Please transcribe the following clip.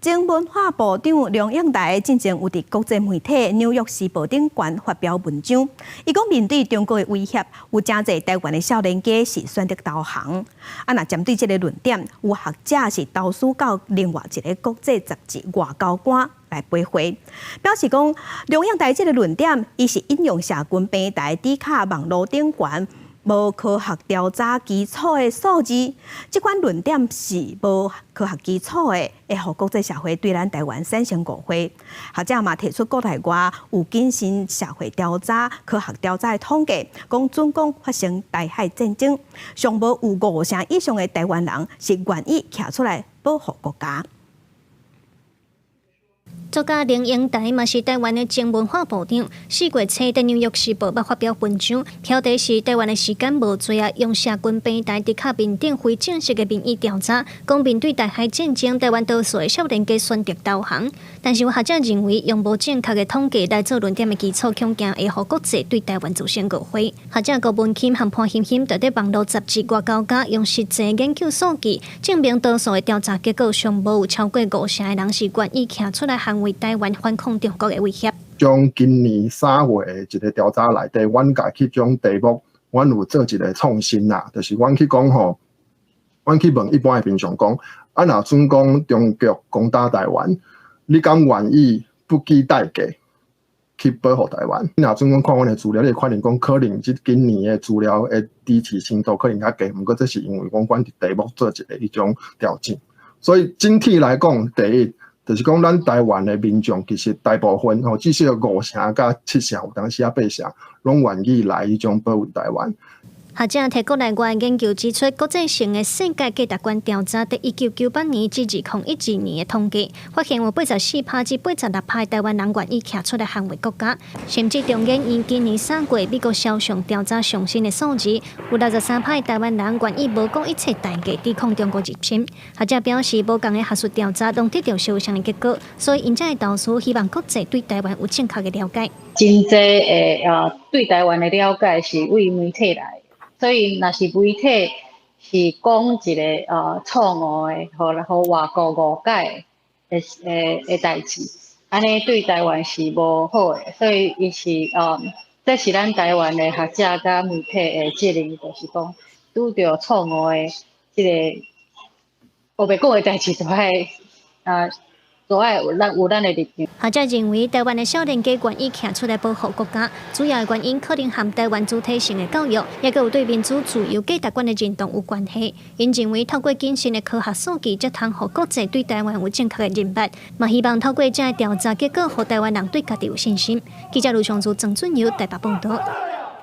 前文化部长梁永台进前有伫国际媒体《纽约时报》顶悬发表文章，伊讲面对中国的威胁，有真侪台湾的少年家是选择投降。若针对这个论点，有学者是投诉到另外一个国际杂志《外交官》来回回，表示讲梁永台这个论点，伊是引用社群平台底卡网络顶悬。无科学调查基础的数字，这款论点是无科学基础的，会互国际社会对咱台湾产生误会。学者嘛提出国内外有谨慎社会调查、科学调查的统计，讲准讲发生台海战争，尚无有50%以上的台湾人是愿意站出来保护国家。作家梁永台嘛是台湾的前文化部长，4月初在《纽约时报》发表文章，标题是台湾的时间无多啊，用社群平台伫卡面顶非正式的民意调查，讲面对台海战争，台湾多数的少年家选择投降。但是有学者认为，用无正确的统计来做论点的基础，恐惊会互国际对台湾造成误会。学者高文钦和潘欣欣就在网络杂志《外交家》用实际研究数据，证明多数的调查结果上无有超过50%的人是愿意站出来捍卫台湾反抗中国的威胁。从今年3月的一个调查内底，阮家去种题目，阮有做一个创新啦，就是阮去讲吼，阮去问一般的民众讲，若准讲中国攻打台湾，你敢愿意不计代价去保护台湾？若准讲看阮的资料，你会发现讲可能今年的资料的支持程度可能较低，不过这是因为阮伫题目做一种调整，所以整体来讲，第一。就是讲，咱台湾的民众其实大部分至少50%到70%，有当时啊8%，拢愿意来迄种保护台湾。学者提国内外研究指出，国际性的世界价值观调查在1998年至2012年的统计，发现有84%至86%的台湾人愿意站出来捍卫国家，甚至中研院今年3月美国肖像调查上新的数字，有63%的台湾人愿意无顾一切代价抵抗中国入侵。学者表示，无同的学术调查拢得到相像的结果，所以因才会投诉希望国际对台湾有正确的了解。真济对台湾的了解是为媒体来。所以，若是媒体是讲一个错误的，互外国误解的代志，安尼对台湾是无好的。所以，伊是这是咱台湾的学者甲媒体的责任，就是讲拄着错误的这个黑白讲的代志，就爱都爱有咱的立场。学者认为，台湾的少年家愿意站出来保护国家，主要的原因可能和台湾主体性的教育，也有对民主自由价值观的认同有关系。因认为，透过谨慎的科学数据，才通互国际对台湾有正确的认识。嘛，希望透过这调查结果，互台湾人对家己有信心。记者卢尚珠、郑俊尧台北报道。